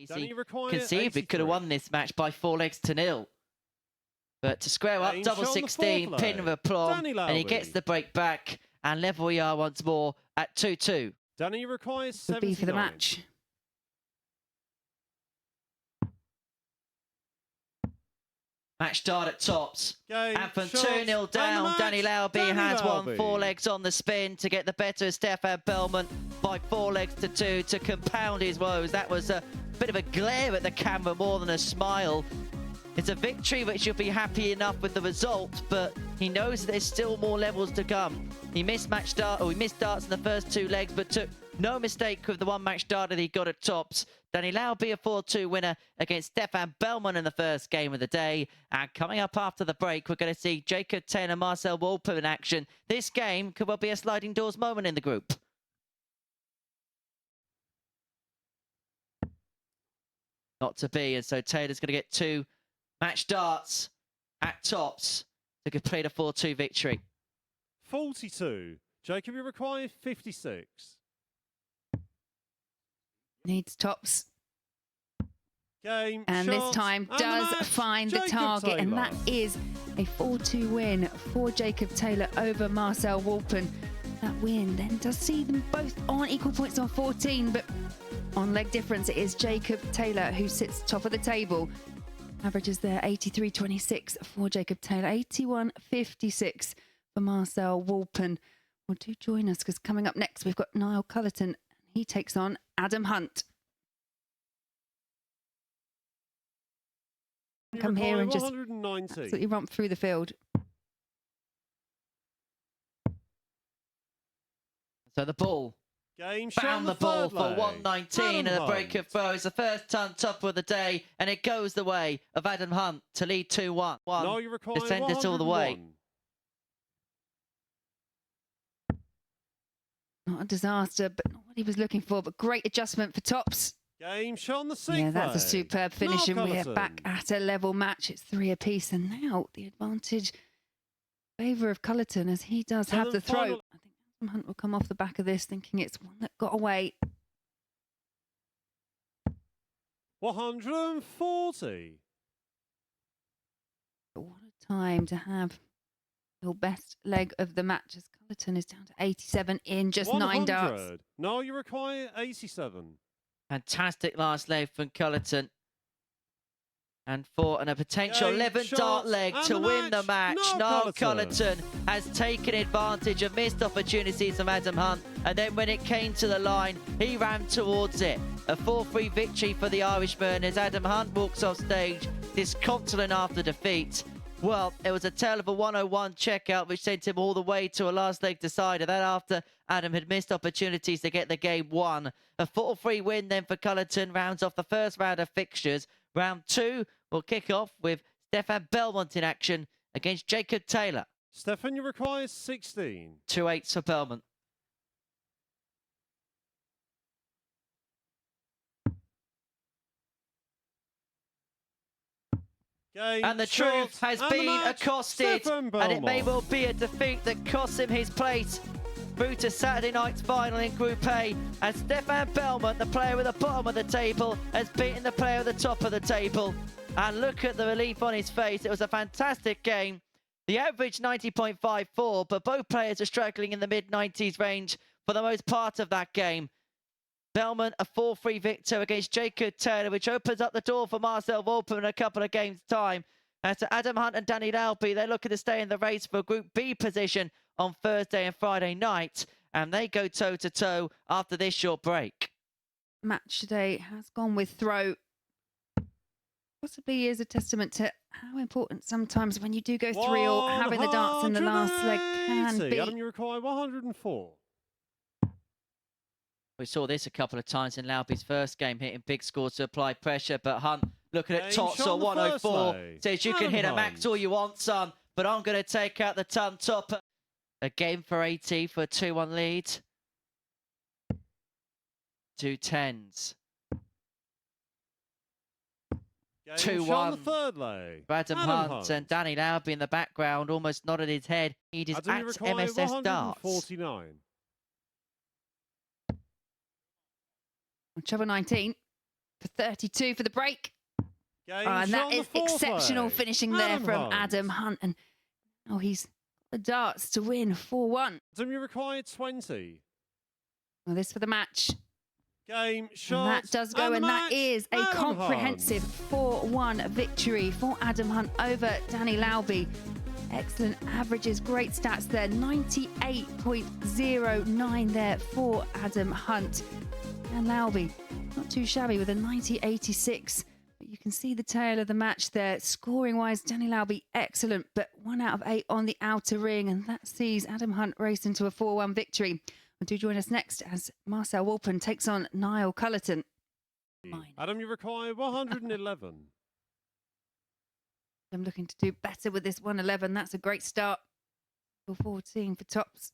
He conceivably could have won this match by 4-0. But to square up, double 16, pin with a plum, and he gets the break back, and level we are once more at 2-2. Danny requires 79. Would be for the match. Match start at tops. Game, and from shot, 2-0 down, Danny Lauby has won Lauby. 4 legs on the spin to get the better of Stefan Boman by 4 legs to 2 to compound his woes. That was a bit of a glare at the camera more than a smile. It's a victory which you'll be happy enough with the result, but he knows that there's still more levels to come. He missed darts in the first 2 legs, but took no mistake with the 1 match dart that he got at tops. Danny Lauby, a 4-2 winner against Stefan Boman in the first game of the day. And coming up after the break, we're going to see Jacob Taylor and Marcel Walpen in action. This game could well be a sliding doors moment in the group. Not to be, and so Taylor's going to get 2 match darts at tops to complete a 4-2 victory. 42. Jacob, you require 56. Needs tops. Game, and shot, this time and does the find Jacob the target, Taylor. and that is a 4-2 win for Jacob Taylor over Marcel Walpen. That win then does see them both on equal points on 14, but on leg difference it is Jacob Taylor who sits top of the table. Averages there 83.26 for Jacob Taylor, 81.56 for Marcel Walpen. Well, do join us, because coming up next we've got Niall Culliton. He takes on Adam Hunt. Come here and just absolutely romp through the field. So the ball. Game, found the ball for 119 and a break of throws. The first ton top of the day, and it goes the way of Adam Hunt to lead 2-1. No, you require to send it all the way. Not a disaster, but not what he was looking for, but great adjustment for tops. Game shot on the sink. Yeah, that's a superb finish, and we're Culliton. back at a level match. It's 3 apiece, and now the advantage favour of Culliton as he does have the throw. I think Adam Hunt will come off the back of this thinking it's one that got away. 140. But what a time to have your best leg of the match, as Culliton is down to 87 in just 9 darts. No, you require 87. Fantastic last leg from Culliton. And for a potential 11-dart leg to win the match. Niall Culliton has taken advantage of missed opportunities from Adam Hunt. And then when it came to the line, he ran towards it. A 4-3 victory for the Irishman as Adam Hunt walks off stage, disconsolate after defeat. Well, it was a tale of a 101 checkout which sent him all the way to a last leg decider. That after Adam had missed opportunities to get the game won. A 4-3 win then for Culliton rounds off the first round of fixtures. Round 2 will kick off with Stefan Belmont in action against Jacob Taylor. Stefan, you require 16. 2-8 for Belmont. Game, and the truth has been accosted, and it may well be a defeat that costs him his place through to Saturday night's final in Group A. And Stefan Belmont, the player at the bottom of the table, has beaten the player at the top of the table. And look at the relief on his face. It was a fantastic game. The average 90.54, but both players are struggling in the mid-90s range for the most part of that game. Belmont, a 4-3 victor against Jacob Taylor, which opens up the door for Marcel Walpen in a couple of games' time. And to Adam Hunt and Danny Lauby, they're looking to stay in the race for Group B position on Thursday and Friday night. And they go toe-to-toe after this short break. Match today has gone with throw. Possibly is a testament to how important sometimes when you do go 3-all, having the darts in the last leg can be. Adam, you require 104. We saw this a couple of times in Lauby's first game, hitting big scores to apply pressure. But Hunt, looking at tots on 104, says you can hit a max all you want, son, but I'm going to take out the ton top. A game for 80 for a 2-1 lead. 2 10s. 2-1. Adam Hunt and Danny Lauby in the background, almost nodded his head. He is at MSS darts. 49. Treble 19. for 32 for the break. Game And shot that on the is fourth exceptional leg. finishing there Adam from Hunt. Adam Hunt. And oh, he's got the darts to win 4-1. Adam, you require 20. Well, this for the match. Game And shot. that does go, and that match, is a Adam comprehensive Hunt. 4-1 victory for Adam Hunt over Danny Lauby. Excellent averages, great stats there. 98.09 there for Adam Hunt. And Lauby, not too shabby with a 90.86. But you can see the tail of the match there. Scoring-wise, Danny Lauby, excellent, but 1 out of 8 on the outer ring. And that sees Adam Hunt race into a 4-1 victory. And do join us next as Marcel Walpen takes on Niall Culliton. Adam, you require 111. I'm looking to do better with this 111. That's a great start. 14 for tops.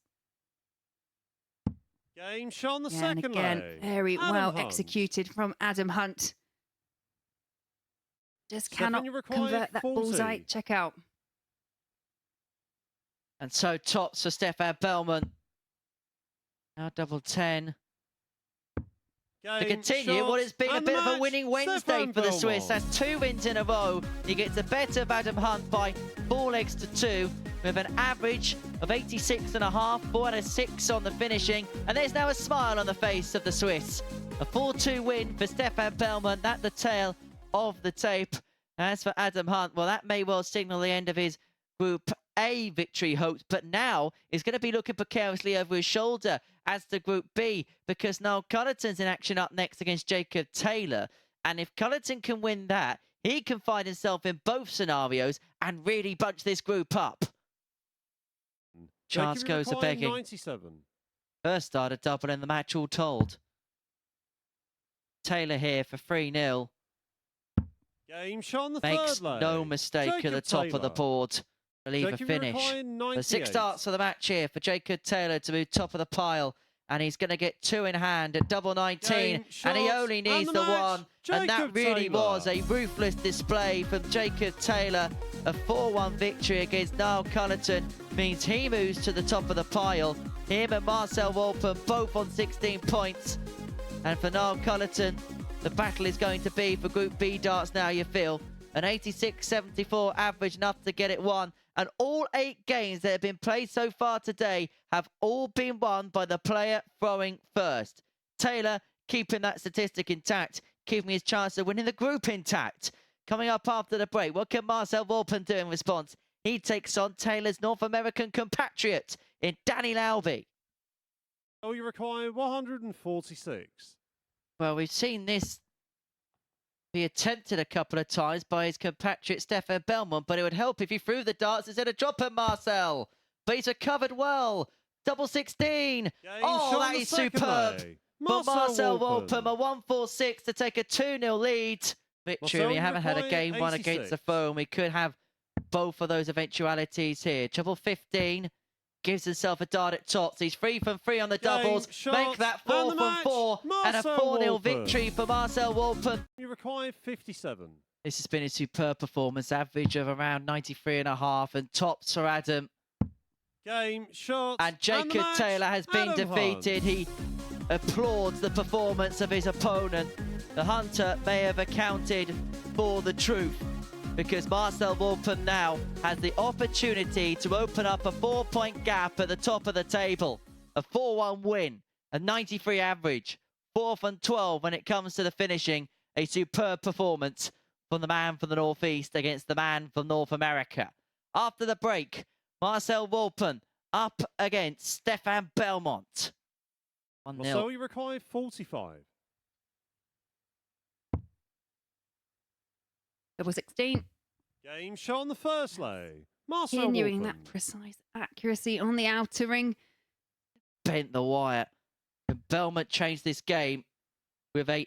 Game shot on the And second again, leg. very Adam well Hunt. executed from Adam Hunt. Just Stefan, cannot you require convert that 40. bullseye. Check out. And so tops for Stefan Bellman. Now double 10. To Game continue shot what has been a and bit of a match, winning Wednesday Stefan for the Swiss. Belmont. That's 2 wins in a row. He gets the better of Adam Hunt by 4 legs to 2 with an average of 86.5, 4 out of 6 on the finishing. And there's now a smile on the face of the Swiss. A 4-2 win for Stefan Bellman at the tail of the tape. As for Adam Hunt, well, that may well signal the end of his Group A victory hopes, but now he's going to be looking precariously over his shoulder as to Group B, because now Culliton's in action up next against Jacob Taylor. And if Culliton can win that, he can find himself in both scenarios and really bunch this group up. Chance Jacob, you goes to require begging. 97. First starter double in the match all told. Taylor here for 3-0. Game shot on the Makes third leg. no mistake Jacob at the top of the Taylor. board. Leave a Jacob, you finish. require The 6 98. starts of the match here for Jacob Taylor to move top of the pile. And he's going to get 2 in hand at double 19. Game, And he shot, only and needs the the match, 1. Jacob And that really Taylor. was a ruthless display from Jacob Taylor. A 4-1 victory against Niall Culliton means he moves to the top of the pile. Him and Marcel Walpen both on 16 points. And for Niall Culliton, the battle is going to be for Group B darts now, you feel. An 86.74 average, enough to get it won. And all 8 games that have been played so far today have all been won by the player throwing first. Taylor keeping that statistic intact, keeping his chance of winning the group intact. Coming up after the break, what can Marcel Walpen do in response? He takes on Taylor's North American compatriot in Danny Lauby. Oh, you require 146. Well, we've seen this be attempted a couple of times by his compatriot Stefan Belmont, but it would help if he threw the darts instead of dropping Marcel. But he's recovered well. Double 16. Game Oh, shot that on the is second superb. leg. But Marcel Walpen. Walpen, a 146 to take a 2-0 lead. Victory, Marcel, we you haven't had a require game won against the 86. foe, and we could have both of those eventualities here. Treble 15 gives himself a dart at tops. He's 3 from 3 on the Game, doubles. shot, Make that 4 and the from match, 4 and a Marcel 4-0 Walpen. victory for Marcel Walpen. You require 57. This has been a superb performance, average of around 93.5, and tops for Adam. Game shot. And Jacob the match, Taylor has been Adam defeated. Hunt. He applauds the performance of his opponent. The hunter may have accounted for the truth, because Marcel Walpen now has the opportunity to open up a 4-point gap at the top of the table. A 4-1 win, a 93 average, 4 from 12 when it comes to the finishing. A superb performance from the man from the Northeast against the man from North America. After the break, Marcel Walpen up against Stefan Belmont. 1-0. So you require 45. Double 16. Game shot on the first leg. Marcel Continuing Walpen. that precise accuracy on the outer ring. Bent the wire. And Belmont changed this game with a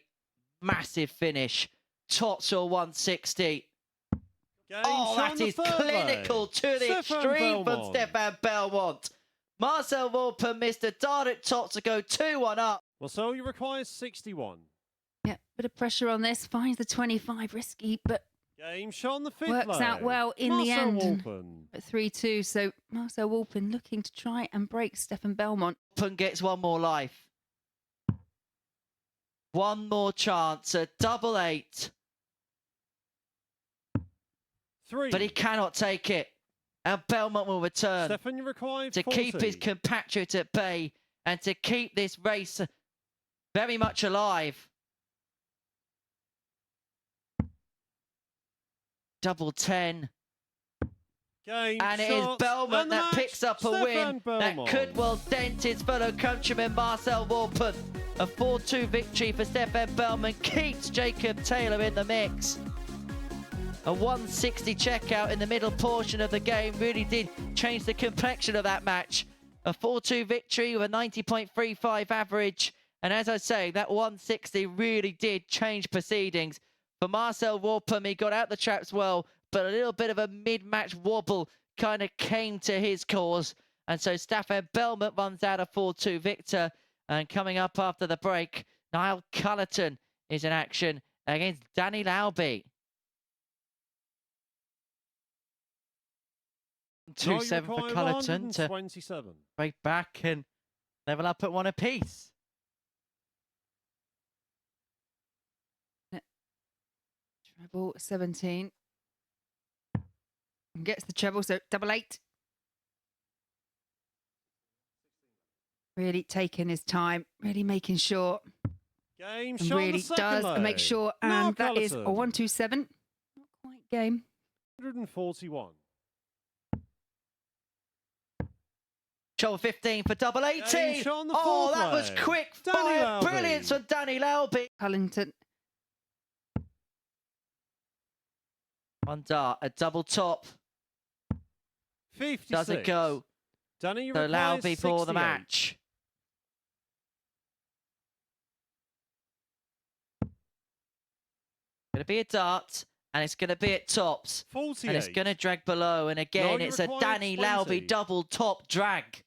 massive finish. Tots or 160. Game Oh, shot on that the is third clinical leg. to the Stefan extreme from Belmont. Stefan Belmont. Marcel Walpen missed a dart at top to go 2-1 up. Well, so you require 61. Yeah, bit of pressure on this. Finds the 25 risky, but Game shot on the fifth works leg. out well in the Marcel end. Walpen. At 3-2, so Marcel Walpen looking to try and break Stefan Belmont. Walpen gets one more life. One more chance at double 8. 3. But he cannot take it. And Belmont will return Stefan, you require to 40. keep his compatriot at bay and to keep this race very much alive. Double 10. Game And it is shot, Belmont and the that match, picks up a Stefan win Belmont. that could well dent his fellow countryman Marcel Walpen. A 4-2 victory for Stefan Belmont keeps Jacob Taylor in the mix. A 160 checkout in the middle portion of the game really did change the complexion of that match. A 4-2 victory with a 90.35 average. And as I say, that 160 really did change proceedings. For Marcel Walpen, he got out the traps well, but a little bit of a mid-match wobble kind of came to his cause. And so Stefan Belmont runs out a 4-2 victor. And coming up after the break, Niall Culliton is in action against Danny Lauby. 2-7 for Culliton to 27. break back and level up at 1 apiece. Treble 17. And gets the treble, so double 8. Really taking his time, really making sure. Game And shot, really the second does make sure. Now And that is a Culliton. 127. Not quite game. 141. Show 15 for double 18. Game shot on the Oh, fourth that was lay. quick Danny fire Lauby. brilliance from Danny Lauby. Culliton. One dart, a double top. 56. Does it go? Danny, you So require Lauby for the 68. match. Going to be a dart, and it's going to be at tops. 48. And it's going to drag below. And again, No, you it's a require Danny 20. Lauby double top drag.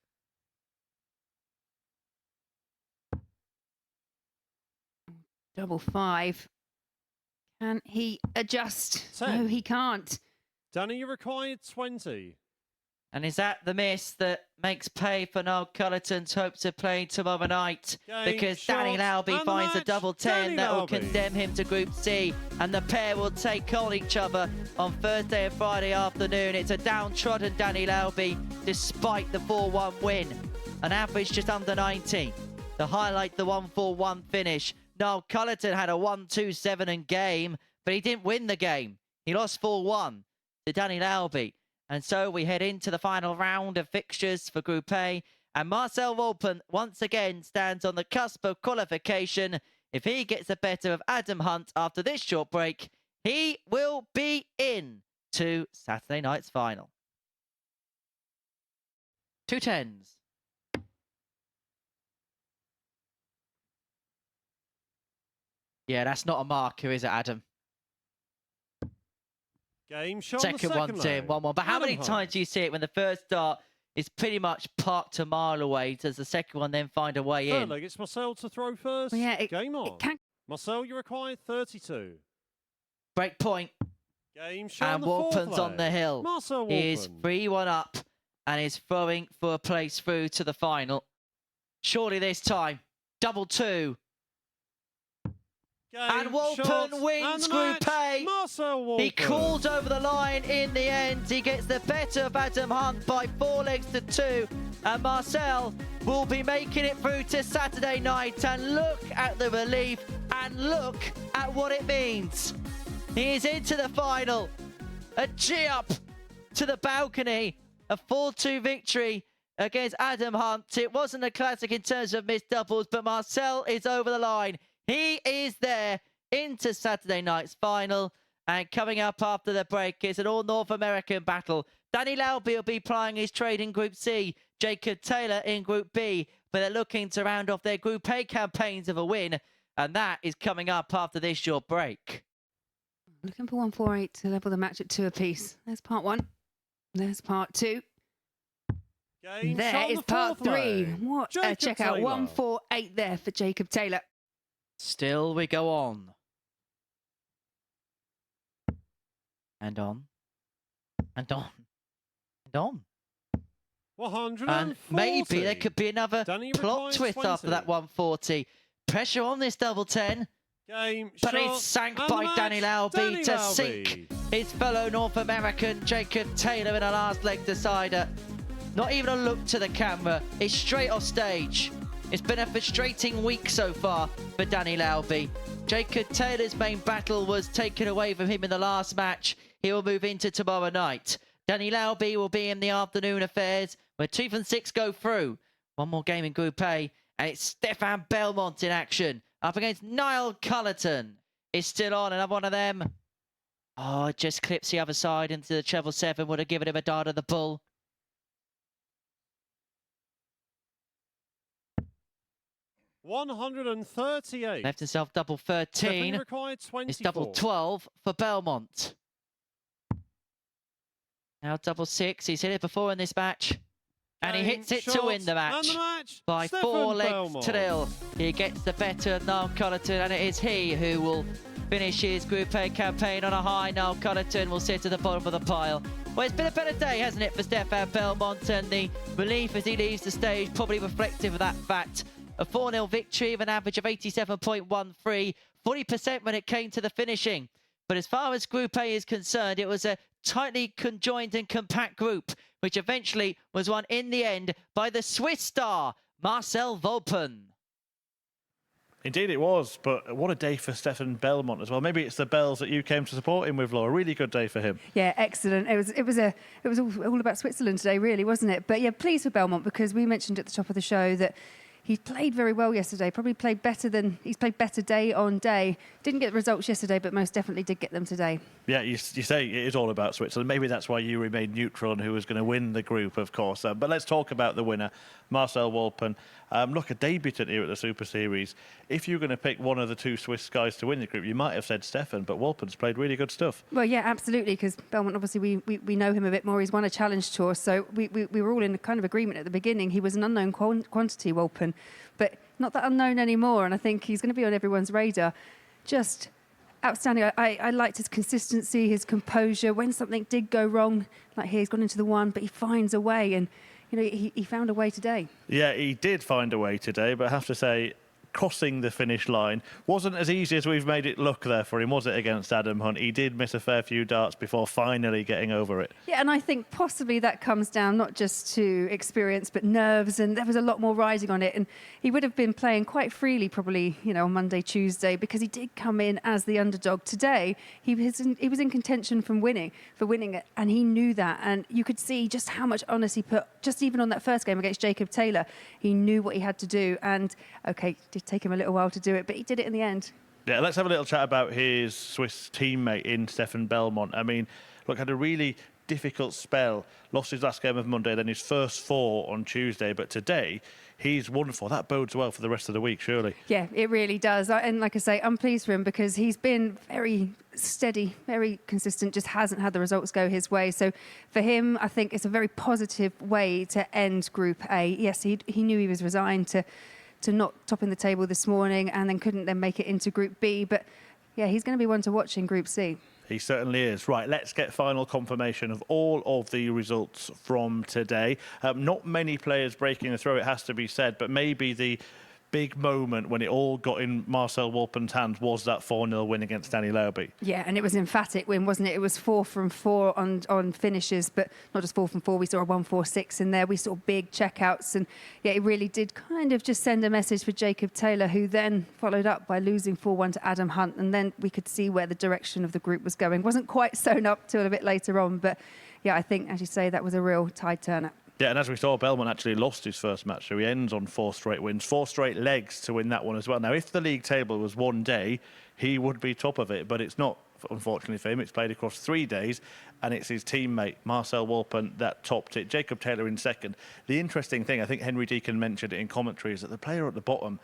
Double 5. Can he adjust? 10. No, he can't. Danny, you required 20. And is that the miss that makes pay for Noel Culliton's hopes of playing tomorrow night? Game Because Danny shot, Lauby and finds a match, double 10 Danny that will Lauby. condemn him to Group C. And the pair will take on each other on Thursday and Friday afternoon. It's a downtrodden Danny Lauby despite the 4-1 win. An average just under 90. To highlight the 1-4-1 finish, Noel Culliton had a 1-2-7 in game, but he didn't win the game. He lost 4-1 to Danny Lauby. And so we head into the final round of fixtures for Group A. And Marcel Walpen once again stands on the cusp of qualification. If he gets the better of Adam Hunt after this short break, he will be in to Saturday night's final. 2 10s. Yeah, that's not a marker, is it, Adam? Game shot, Second the one's second in, 1-1. But how Adam many Hunt. times do you see it when the first dart is pretty much parked a mile away? Does the second one then find a way Third in? leg, it's Marcel to throw first. Well, yeah, Game on. It can. Marcel, you require 32. Break point. Game shot, And the fourth Walpen's on leg. the hill. Marcel He is Walpen. 3-1 up and is throwing for a place through to the final. Surely this time, double 2. Game And Walpen shot, wins and the Group match, A. Marcel Walpen. He crawled over the line in the end. He gets the better of Adam Hunt by 4 legs to 2. And Marcel will be making it through to Saturday night. And look at the relief and look at what it means. He is into the final. A G-up to the balcony. A 4-2 victory against Adam Hunt. It wasn't a classic in terms of missed doubles, but Marcel is over the line. He is there into Saturday night's final. And coming up after the break is an all-North American battle. Danny Lauby will be plying his trade in Group C. Jacob Taylor in Group B. But they're looking to round off their Group A campaigns of a win. And that is coming up after this short break. Looking for 148 to level the match at 2 apiece. There's part 1. There's part 2. Game There shot, is the part fourth 3. leg. What a Jacob checkout. Taylor. 148 there for Jacob Taylor. Still we go on. And on. And on. And on. 140. And maybe there could be another Danny plot requires twist 20. after that 140. pressure on this double 10. Game, But shot, it's sank and by the match, Danny Lauby to Lauby. sink his fellow North American Jacob Taylor in a last leg decider. Not even a look to the camera. It's straight off stage. It's been a frustrating week so far for Danny Lauby. Jacob Taylor's main battle was taken away from him in the last match. He will move into tomorrow night. Danny Lauby will be in the afternoon affairs where 2 from 6 go through. One more game in Group A, and it's Stefan Belmont in action up against Niall Culliton. It's still on, another one of them. Oh, it just clips the other side into the treble 7. Would have given him a dart of the bull. $138. Left himself double 13. Required 24. It's double 12 for Belmont. Now double 6. He's hit it before in this match. And he hits it to win the match, by Stefan 4 legs Belmont. to nil. He gets the better of Niall Culliton, and it is he who will finish his Group A campaign on a high. Niall Culliton will sit at the bottom of the pile. Well, it's been a better day, hasn't it, for Stefan Belmont, and the relief as he leaves the stage probably reflective of that fact. A 4-0 victory of an average of 87.13, 40% when it came to the finishing. But as far as Group A is concerned, it was a tightly conjoined and compact group, which eventually was won in the end by the Swiss star, Marcel Walpen. Indeed it was, but what a day for Stefan Belmont as well. Maybe it's the bells that you came to support him with, Laura. A really good day for him. Yeah, excellent. It was all about Switzerland today, really, wasn't it? But yeah, pleased for Belmont, because we mentioned at the top of the show that he played very well yesterday. Probably played better day on day. Didn't get the results yesterday, but most definitely did get them today. Yeah, you say it is all about Switzerland. Maybe that's why you remained neutral on who was going to win the group, of course. But let's talk about the winner, Marcel Walpen. Look, a debutant here at the Super Series. If you're going to pick one of the 2 Swiss guys to win the group, you might have said Stefan, but Walpen's played really good stuff. Well, yeah, absolutely, because Belmont, obviously, we know him a bit more. He's won a challenge tour, so we were all in kind of agreement at the beginning. He was an unknown quantity, Walpen, but not that unknown anymore, and I think he's going to be on everyone's radar. Just outstanding. I liked his consistency, his composure. When something did go wrong, like here, he's gone into the one, but he finds a way, and you know, he found a way today. Yeah, he did find a way today, but I have to say, crossing the finish line wasn't as easy as we've made it look there for him, was it, against Adam Hunt? He did miss a fair few darts before finally getting over it. Yeah, and I think possibly that comes down not just to experience, but nerves, and there was a lot more riding on it. And he would have been playing quite freely probably, you know, on Monday, Tuesday, because he did come in as the underdog. Today, he was in contention for winning it, and he knew that. And you could see just how much onus he put, just even on that first game against Jacob Taylor. He knew what he had to do, and okay, did take him a little while to do it, but he did it in the end. Yeah, let's have a little chat about his Swiss teammate in Stefan Belmont. I mean, look, had a really difficult spell. Lost his last game of Monday, then his first 4 on Tuesday. But today, he's won 4. That bodes well for the rest of the week, surely. Yeah, it really does. And like I say, I'm pleased for him because he's been very steady, very consistent, just hasn't had the results go his way. So for him, I think it's a very positive way to end Group A. Yes, he knew he was resigned to not topping the table this morning and then couldn't then make it into Group B. But yeah, he's going to be one to watch in Group C. He certainly is. Right, let's get final confirmation of all of the results from today. Not many players breaking the throw, it has to be said, but maybe the big moment when it all got in Marcel Walpen's hands was that 4-0 win against Danny Lauby. Yeah, and it was an emphatic win, wasn't it? It was 4 from 4 on finishes, but not just 4 from 4. We saw a 1-4-6 in there. We saw big checkouts, and yeah, it really did kind of just send a message for Jacob Taylor, who then followed up by losing 4-1 to Adam Hunt, and then we could see where the direction of the group was going. Wasn't quite sewn up till a bit later on, but yeah, I think, as you say, that was a real tide turner. Yeah, and as we saw, Belmont actually lost his first match, so he ends on 4 straight wins, 4 straight legs to win that one as well. Now, if the league table was one day, he would be top of it, but it's not, unfortunately for him. It's played across 3 days, and it's his teammate, Marcel Walpen, that topped it. Jacob Taylor in second. The interesting thing, I think Henry Deacon mentioned it in commentary, is that the player at the bottom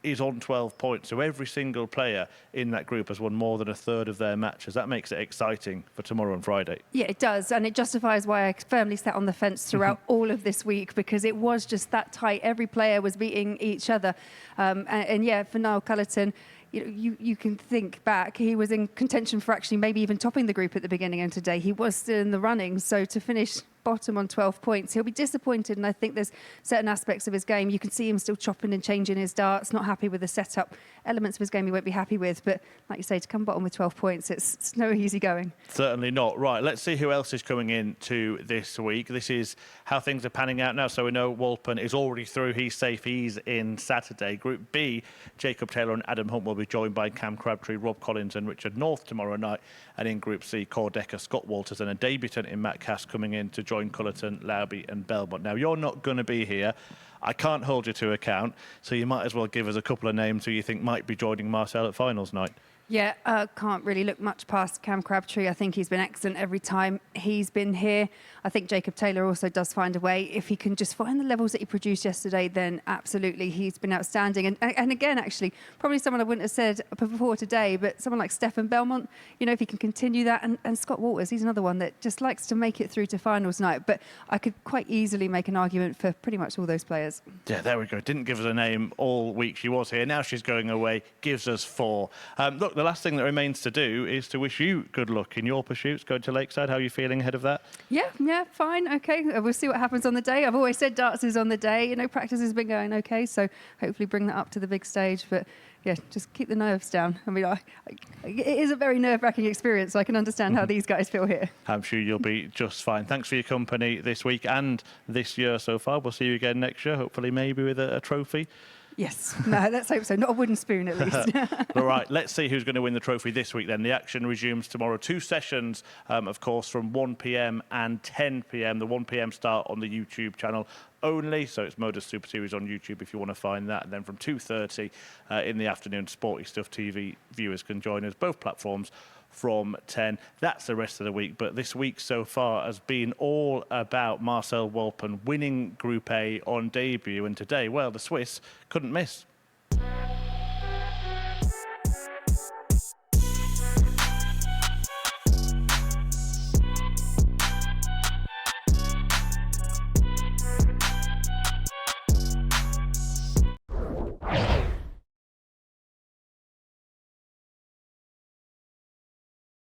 is on 12 points. So every single player in that group has won more than a third of their matches. That makes it exciting for tomorrow and Friday. Yeah, it does. And it justifies why I firmly sat on the fence throughout all of this week, because it was just that tight. Every player was beating each other. And yeah, for Niall Culliton, you can think back, he was in contention for actually maybe even topping the group at the beginning, and today he was still in the running. So to finish bottom on 12 points, he'll be disappointed, and I think there's certain aspects of his game. You can see him still chopping and changing his darts, not happy with the setup. Elements of his game he won't be happy with, but like you say, to come bottom with 12 points, it's no easy going. Certainly not. Right, let's see who else is coming in to this week. This is how things are panning out now. So we know Walpen is already through. He's safe. He's in Saturday. Group B, Jacob Taylor and Adam Hunt will be joined by Cam Crabtree, Rob Collins and Richard North tomorrow night. And in Group C, Cord Decker, Scott Walters and a debutant in Matt Cass coming in to join Culliton, Lauby and Belmont. Now, you're not going to be here. I can't hold you to account, so you might as well give us a couple of names who you think might be joining Marcel at finals night. Yeah, can't really look much past Cam Crabtree. I think he's been excellent every time he's been here. I think Jacob Taylor also does find a way. If he can just find the levels that he produced yesterday, then absolutely he's been outstanding. And again, actually, probably someone I wouldn't have said before today, but someone like Stefan Belmont, if he can continue that. And Scott Walters, he's another one that just likes to make it through to finals night. But I could quite easily make an argument for pretty much all those players. Yeah, there we go. Didn't give us a name all week. She was here. Now she's going away. Gives us 4. Look, the last thing that remains to do is to wish you good luck in your pursuits going to Lakeside. How are you feeling ahead of that? Yeah, fine, okay. We'll see what happens on the day. I've always said darts is on the day. Practice has been going okay, so hopefully bring that up to the big stage. But yeah, just keep the nerves down. I mean, it is a very nerve-wracking experience, so I can understand how these guys feel here. I'm sure you'll be just fine. Thanks for your company this week and this year so far. We'll see you again next year, hopefully maybe with a trophy. Yes. No, let's hope so. Not a wooden spoon, at least. All right, let's see who's going to win the trophy this week then. The action resumes tomorrow. 2 sessions, of course, from 1 p.m. and 10 p.m. The 1 p.m. start on the YouTube channel only, so it's Modus Super Series on YouTube if you want to find that. And then from 2:30 in the afternoon, Sporty Stuff TV viewers can join us, both platforms, from 10. That's the rest of the week, but this week so far has been all about Marcel Walpen winning Group A on debut, and today, well, the Swiss couldn't miss.